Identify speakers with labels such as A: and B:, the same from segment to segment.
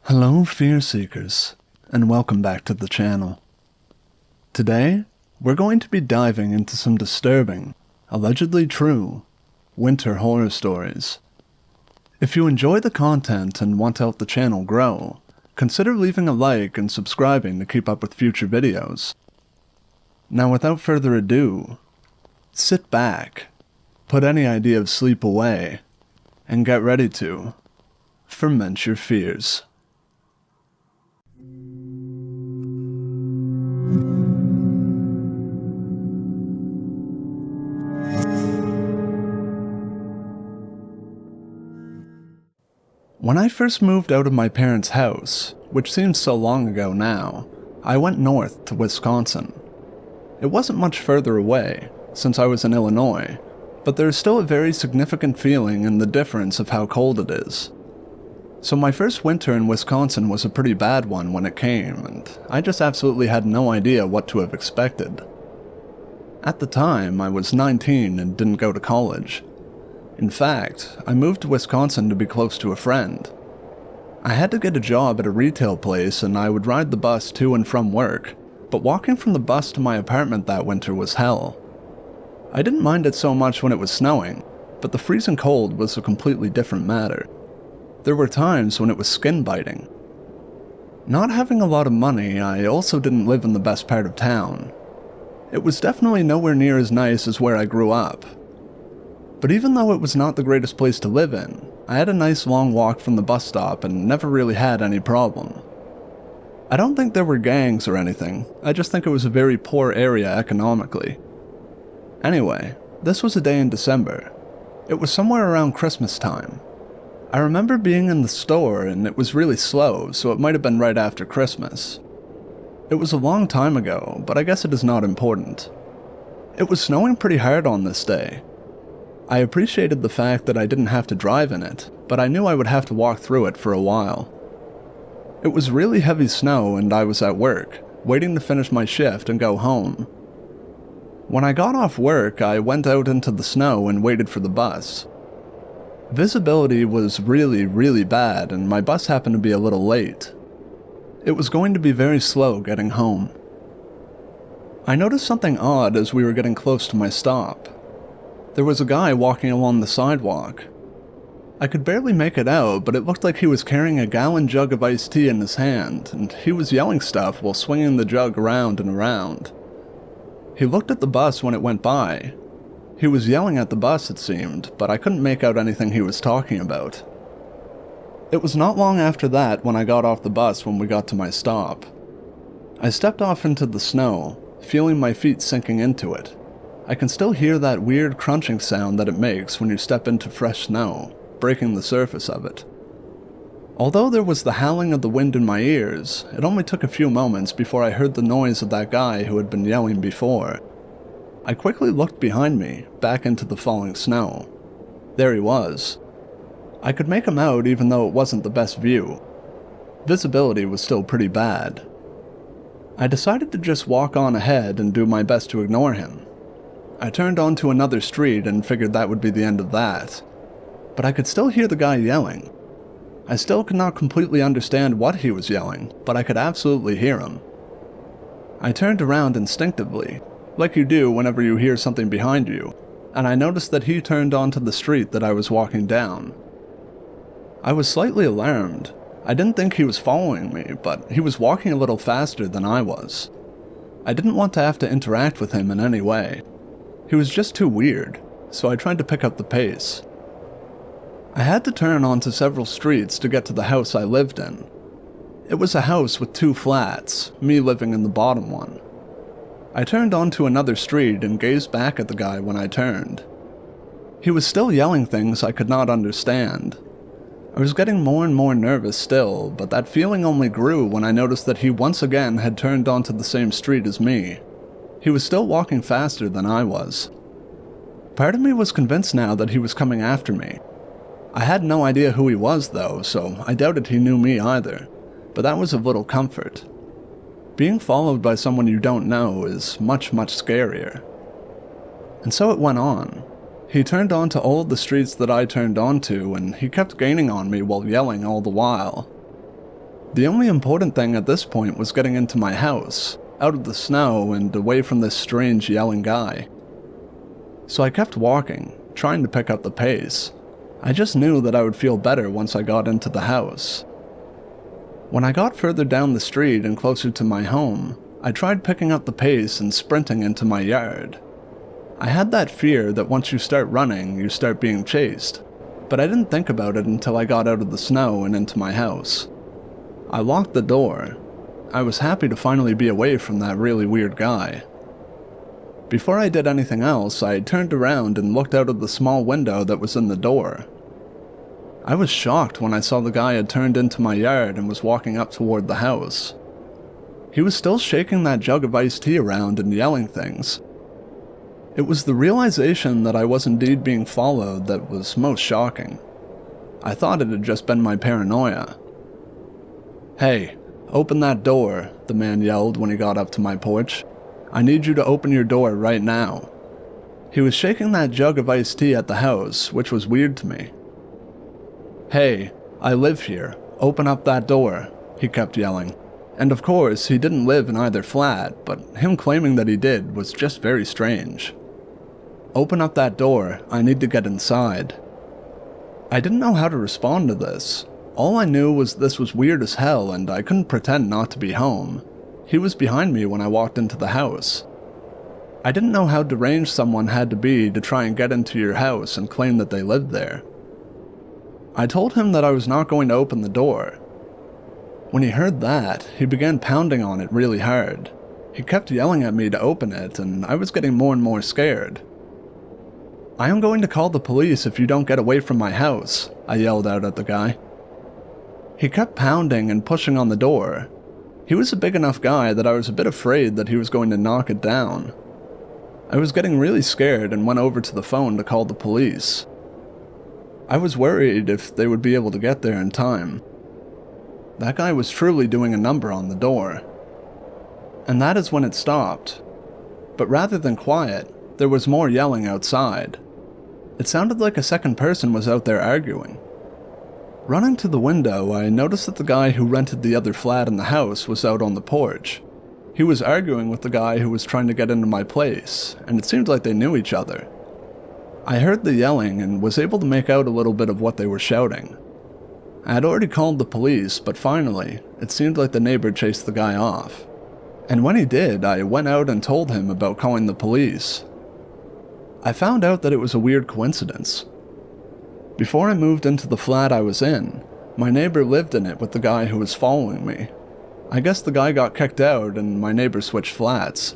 A: Hello Fearseekers, and welcome back to the channel. Today, we're going to be diving into some disturbing, allegedly true, winter horror stories. If you enjoy the content and want to help the channel grow, consider leaving a like and subscribing to keep up with future videos. Now without further ado, sit back, put any idea of sleep away, and get ready to ferment your fears. When I first moved out of my parents' house, which seems so long ago now, I went north to Wisconsin. It wasn't much further away, since I was in Illinois, but there's still a very significant feeling in the difference of how cold it is. So my first winter in Wisconsin was a pretty bad one when it came, and I just absolutely had no idea what to have expected. At the time, I was 19 and didn't go to college. In fact, I moved to Wisconsin to be close to a friend. I had to get a job at a retail place and I would ride the bus to and from work, but walking from the bus to my apartment that winter was hell. I didn't mind it so much when it was snowing, but the freezing cold was a completely different matter. There were times when it was skin-biting. Not having a lot of money, I also didn't live in the best part of town. It was definitely nowhere near as nice as where I grew up. But even though it was not the greatest place to live in, I had a nice long walk from the bus stop and never really had any problem. I don't think there were gangs or anything, I just think it was a very poor area economically. Anyway, this was a day in December. It was somewhere around Christmas time. I remember being in the store and it was really slow, so it might have been right after Christmas. It was a long time ago, but I guess it is not important. It was snowing pretty hard on this day. I appreciated the fact that I didn't have to drive in it, but I knew I would have to walk through it for a while. It was really heavy snow and I was at work, waiting to finish my shift and go home. When I got off work, I went out into the snow and waited for the bus. Visibility was really bad and my bus happened to be a little late. It was going to be very slow getting home. I noticed something odd as we were getting close to my stop. There was a guy walking along the sidewalk. I could barely make it out, but it looked like he was carrying a gallon jug of iced tea in his hand, and he was yelling stuff while swinging the jug around and around. He looked at the bus when it went by. He was yelling at the bus, it seemed, but I couldn't make out anything he was talking about. It was not long after that when I got off the bus when we got to my stop. I stepped off into the snow, feeling my feet sinking into it. I can still hear that weird crunching sound that it makes when you step into fresh snow, breaking the surface of it. Although there was the howling of the wind in my ears, it only took a few moments before I heard the noise of that guy who had been yelling before. I quickly looked behind me, back into the falling snow. There he was. I could make him out even though it wasn't the best view. Visibility was still pretty bad. I decided to just walk on ahead and do my best to ignore him. I turned onto another street and figured that would be the end of that. But I could still hear the guy yelling. I still could not completely understand what he was yelling, but I could absolutely hear him. I turned around instinctively, like you do whenever you hear something behind you, and I noticed that he turned onto the street that I was walking down. I was slightly alarmed. I didn't think he was following me, but he was walking a little faster than I was. I didn't want to have to interact with him in any way. He was just too weird, so I tried to pick up the pace. I had to turn onto several streets to get to the house I lived in. It was a house with 2 flats, me living in the bottom one. I turned onto another street and gazed back at the guy when I turned. He was still yelling things I could not understand. I was getting more and more nervous still, but that feeling only grew when I noticed that he once again had turned onto the same street as me. He was still walking faster than I was. Part of me was convinced now that he was coming after me. I had no idea who he was though, so I doubted he knew me either, but that was of little comfort. Being followed by someone you don't know is much scarier. And so it went on. He turned onto all of the streets that I turned onto, and he kept gaining on me while yelling all the while. The only important thing at this point was getting into my house, out of the snow and away from this strange yelling guy. So I kept walking, trying to pick up the pace. I just knew that I would feel better once I got into the house. When I got further down the street and closer to my home, I tried picking up the pace and sprinting into my yard. I had that fear that once you start running, you start being chased, but I didn't think about it until I got out of the snow and into my house. I locked the door. I was happy to finally be away from that really weird guy. Before I did anything else, I turned around and looked out of the small window that was in the door. I was shocked when I saw the guy had turned into my yard and was walking up toward the house. He was still shaking that jug of iced tea around and yelling things. It was the realization that I was indeed being followed that was most shocking. I thought it had just been my paranoia. "Hey, open that door," the man yelled when he got up to my porch. "I need you to open your door right now." He was shaking that jug of iced tea at the house, which was weird to me. "Hey, I live here. Open up that door," he kept yelling. And of course, he didn't live in either flat, but him claiming that he did was just very strange. "Open up that door, I need to get inside." I didn't know how to respond to this. All I knew was this was weird as hell and I couldn't pretend not to be home. He was behind me when I walked into the house. I didn't know how deranged someone had to be to try and get into your house and claim that they lived there. I told him that I was not going to open the door. When he heard that, he began pounding on it really hard. He kept yelling at me to open it, and I was getting more and more scared. "I am going to call the police if you don't get away from my house," I yelled out at the guy. He kept pounding and pushing on the door. He was a big enough guy that I was a bit afraid that he was going to knock it down. I was getting really scared and went over to the phone to call the police. I was worried if they would be able to get there in time. That guy was truly doing a number on the door. And that is when it stopped. But rather than quiet, there was more yelling outside. It sounded like a second person was out there arguing. Running to the window, I noticed that the guy who rented the other flat in the house was out on the porch. He was arguing with the guy who was trying to get into my place, and it seemed like they knew each other. I heard the yelling and was able to make out a little bit of what they were shouting. I had already called the police, but finally, it seemed like the neighbor chased the guy off. And when he did, I went out and told him about calling the police. I found out that it was a weird coincidence. Before I moved into the flat I was in, my neighbor lived in it with the guy who was following me. I guess the guy got kicked out and my neighbor switched flats.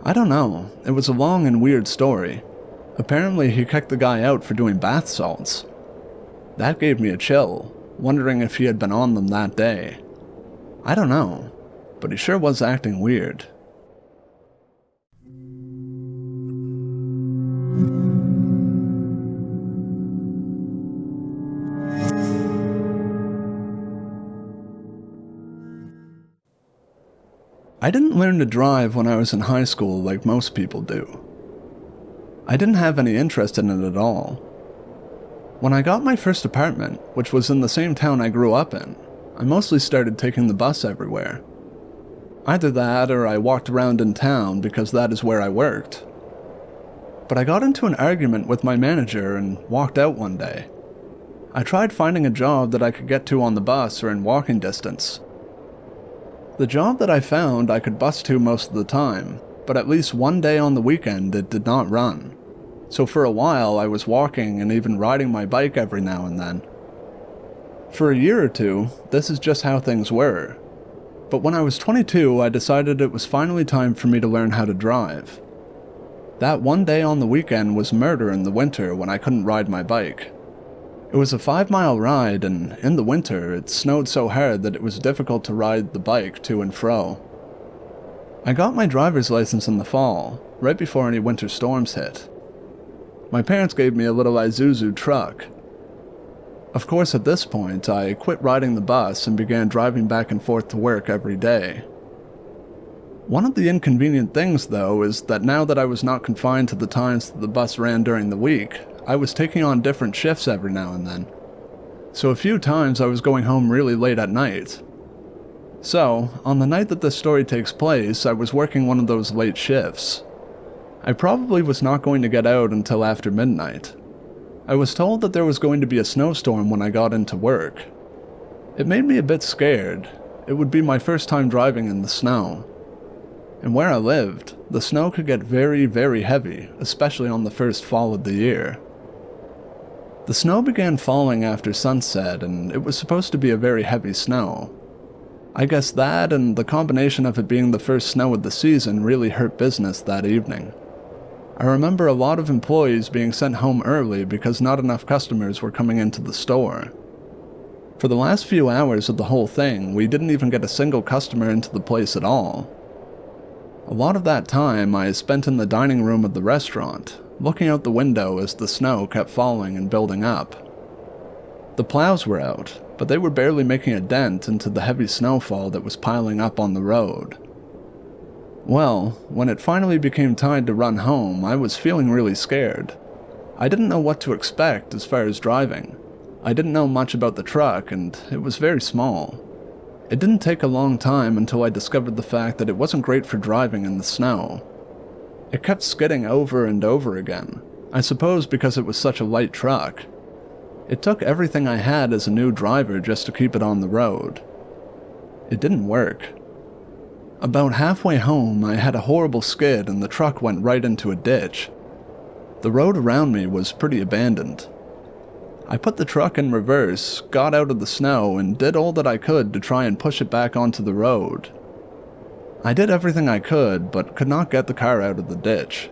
A: I don't know, it was a long and weird story. Apparently he kicked the guy out for doing bath salts. That gave me a chill, wondering if he had been on them that day. I don't know, but he sure was acting weird. I didn't learn to drive when I was in high school like most people do. I didn't have any interest in it at all. When I got my first apartment, which was in the same town I grew up in, I mostly started taking the bus everywhere. Either that or I walked around in town because that is where I worked. But I got into an argument with my manager and walked out one day. I tried finding a job that I could get to on the bus or in walking distance. The job that I found I could bus to most of the time, but at least one day on the weekend it did not run. So for a while I was walking and even riding my bike every now and then. For a year or two, this is just how things were. But when I was 22, I decided it was finally time for me to learn how to drive. That one day on the weekend was murder in the winter when I couldn't ride my bike. It was a 5-mile ride, and in the winter, it snowed so hard that it was difficult to ride the bike to and fro. I got my driver's license in the fall, right before any winter storms hit. My parents gave me a little Isuzu truck. Of course, at this point, I quit riding the bus and began driving back and forth to work every day. One of the inconvenient things, though, is that now that I was not confined to the times that the bus ran during the week, I was taking on different shifts every now and then. so a few times I was going home really late at night. So, on the night that this story takes place, I was working one of those late shifts. I probably was not going to get out until after midnight. I was told that there was going to be a snowstorm when I got into work. It made me a bit scared. It would be my first time driving in the snow. And where I lived, the snow could get very, very heavy, especially on the first fall of the year. The snow began falling after sunset, and it was supposed to be a very heavy snow. I guess that and the combination of it being the first snow of the season really hurt business that evening. I remember a lot of employees being sent home early because not enough customers were coming into the store. For the last few hours of the whole thing, we didn't even get a single customer into the place at all. A lot of that time I spent in the dining room of the restaurant, looking out the window as the snow kept falling and building up. The plows were out, but they were barely making a dent into the heavy snowfall that was piling up on the road. Well, when it finally became time to run home, I was feeling really scared. I didn't know what to expect as far as driving. I didn't know much about the truck, and it was very small. It didn't take a long time until I discovered the fact that it wasn't great for driving in the snow. It kept skidding over and over again, I suppose because it was such a light truck. It took everything I had as a new driver just to keep it on the road. It didn't work. About halfway home, I had a horrible skid and the truck went right into a ditch. The road around me was pretty abandoned. I put the truck in reverse, got out of the snow, and did all that I could to try and push it back onto the road. I did everything I could, but could not get the car out of the ditch.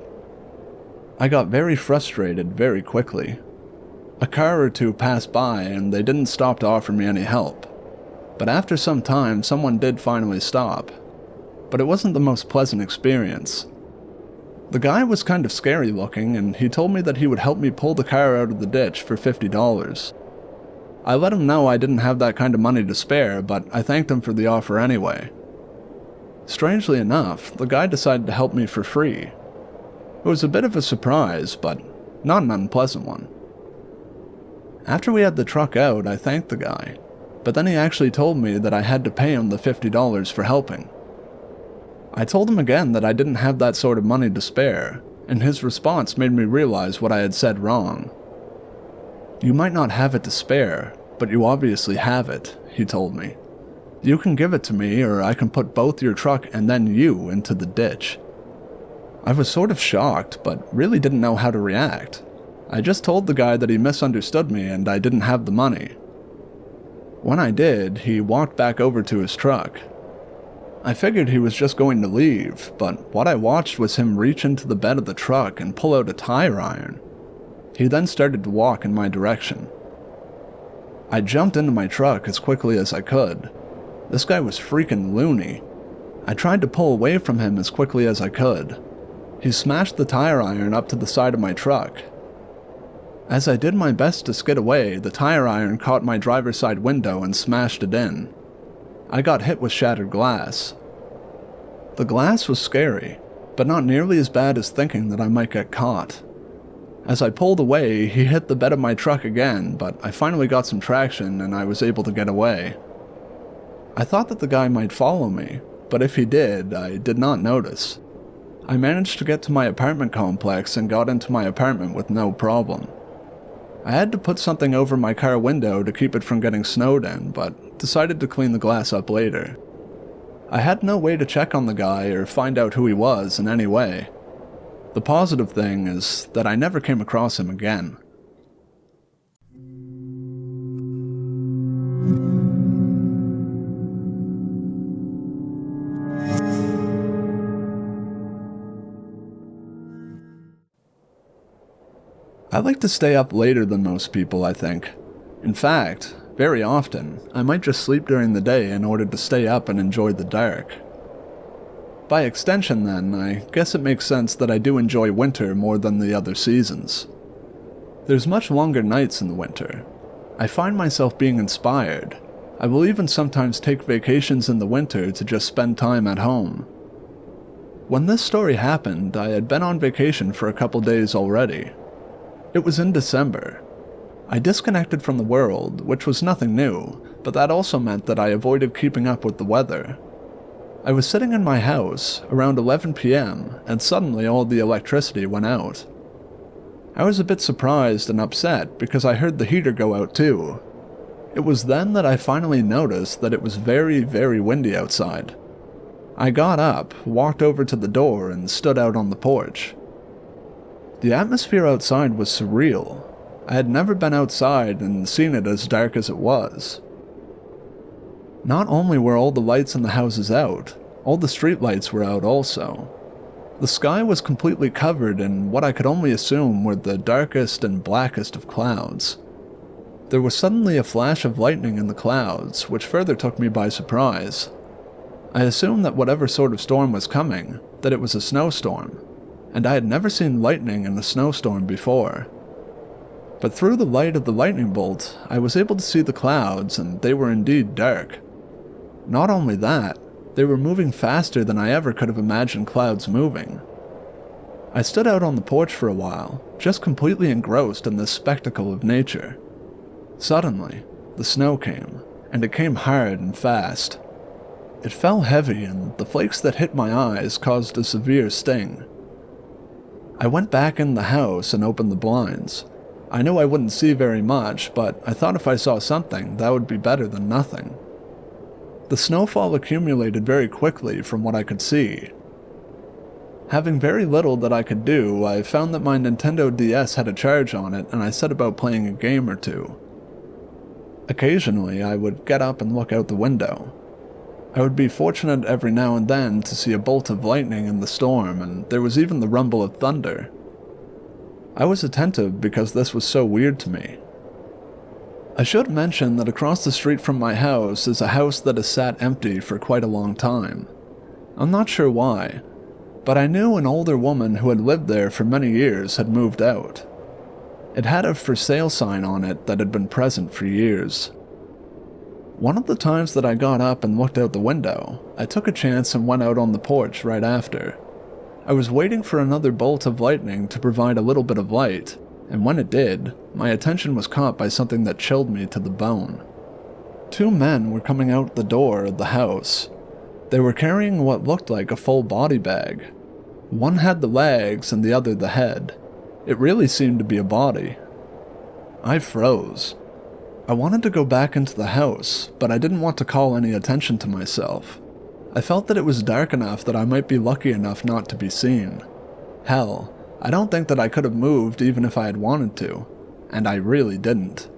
A: I got very frustrated very quickly. A car or two passed by, and they didn't stop to offer me any help. But after some time, someone did finally stop. But it wasn't the most pleasant experience. The guy was kind of scary looking, and he told me that he would help me pull the car out of the ditch for $50. I let him know I didn't have that kind of money to spare, but I thanked him for the offer anyway. Strangely enough, the guy decided to help me for free. It was a bit of a surprise, but not an unpleasant one. After we had the truck out, I thanked the guy, but then he actually told me that I had to pay him the $50 for helping. I told him again that I didn't have that sort of money to spare, and his response made me realize what I had said wrong. "You might not have it to spare, but you obviously have it," he told me. "You can give it to me, or I can put both your truck and then you into the ditch." I was sort of shocked, but really didn't know how to react. I just told the guy that he misunderstood me and I didn't have the money. When I did, he walked back over to his truck. I figured he was just going to leave, but what I watched was him reach into the bed of the truck and pull out a tire iron. He then started to walk in my direction. I jumped into my truck as quickly as I could. This guy was freaking loony. I tried to pull away from him as quickly as I could. He smashed the tire iron up to the side of my truck. As I did my best to skid away, the tire iron caught my driver's side window and smashed it in. I got hit with shattered glass. The glass was scary, but not nearly as bad as thinking that I might get caught. As I pulled away, he hit the bed of my truck again, but I finally got some traction and I was able to get away. I thought that the guy might follow me, but if he did, I did not notice. I managed to get to my apartment complex and got into my apartment with no problem. I had to put something over my car window to keep it from getting snowed in, but decided to clean the glass up later. I had no way to check on the guy or find out who he was in any way. The positive thing is that I never came across him again. I like to stay up later than most people, I think. In fact, very often, I might just sleep during the day in order to stay up and enjoy the dark. By extension then, I guess it makes sense that I do enjoy winter more than the other seasons. There's much longer nights in the winter. I find myself being inspired. I will even sometimes take vacations in the winter to just spend time at home. When this story happened, I had been on vacation for a couple days already. It was in December. I disconnected from the world, which was nothing new, but that also meant that I avoided keeping up with the weather. I was sitting in my house around 11 p.m. and suddenly all the electricity went out. I was a bit surprised and upset because I heard the heater go out too. It was then that I finally noticed that it was very, very windy outside. I got up, walked over to the door, and stood out on the porch. The atmosphere outside was surreal. I had never been outside and seen it as dark as it was. Not only were all the lights in the houses out, all the street lights were out also. The sky was completely covered in what I could only assume were the darkest and blackest of clouds. There was suddenly a flash of lightning in the clouds, which further took me by surprise. I assumed that whatever sort of storm was coming, that it was a snowstorm, and I had never seen lightning in a snowstorm before. But through the light of the lightning bolt, I was able to see the clouds, and they were indeed dark. Not only that, they were moving faster than I ever could have imagined clouds moving. I stood out on the porch for a while, just completely engrossed in this spectacle of nature. Suddenly, the snow came, and it came hard and fast. It fell heavy, and the flakes that hit my eyes caused a severe sting. I went back in the house and opened the blinds. I knew I wouldn't see very much, but I thought if I saw something, that would be better than nothing. The snowfall accumulated very quickly from what I could see. Having very little that I could do, I found that my Nintendo DS had a charge on it, and I set about playing a game or two. Occasionally, I would get up and look out the window. I would be fortunate every now and then to see a bolt of lightning in the storm, and there was even the rumble of thunder. I was attentive because this was so weird to me. I should mention that across the street from my house is a house that has sat empty for quite a long time. I'm not sure why, but I knew an older woman who had lived there for many years had moved out. It had a for sale sign on it that had been present for years. One of the times that I got up and looked out the window, I took a chance and went out on the porch right after. I was waiting for another bolt of lightning to provide a little bit of light, and when it did, my attention was caught by something that chilled me to the bone. Two men were coming out the door of the house. They were carrying what looked like a full body bag. One had the legs and the other the head. It really seemed to be a body. I froze. I wanted to go back into the house, but I didn't want to call any attention to myself. I felt that it was dark enough that I might be lucky enough not to be seen. Hell, I don't think that I could have moved even if I had wanted to, and I really didn't.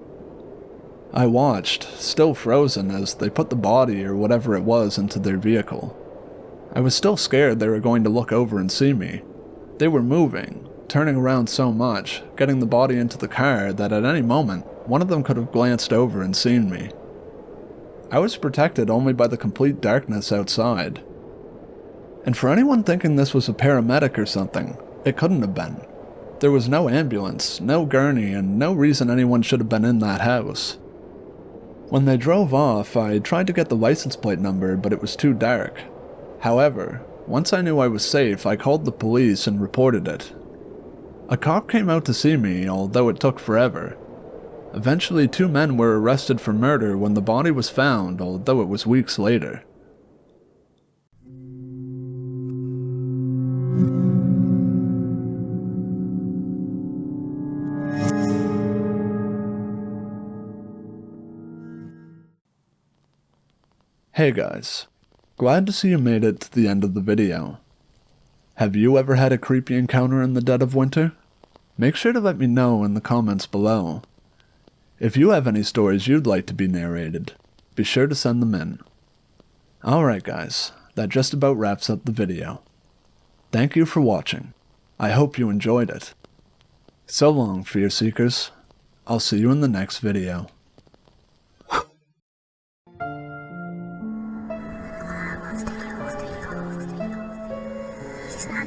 A: I watched, still frozen, as they put the body or whatever it was into their vehicle. I was still scared they were going to look over and see me. They were moving, turning around so much, getting the body into the car that at any moment, one of them could have glanced over and seen me. I was protected only by the complete darkness outside. And for anyone thinking this was a paramedic or something, it couldn't have been. There was no ambulance, no gurney, and no reason anyone should have been in that house. When they drove off, I tried to get the license plate number, but it was too dark. However, once I knew I was safe, I called the police and reported it. A cop came out to see me, although it took forever. Eventually, 2 men were arrested for murder when the body was found, although it was weeks later. Hey guys, glad to see you made it to the end of the video. Have you ever had a creepy encounter in the dead of winter? Make sure to let me know in the comments below. If you have any stories you'd like to be narrated, be sure to send them in. Alright guys, that just about wraps up the video. Thank you for watching. I hope you enjoyed it. So long, Fearseekers. I'll see you in the next video.
B: It's not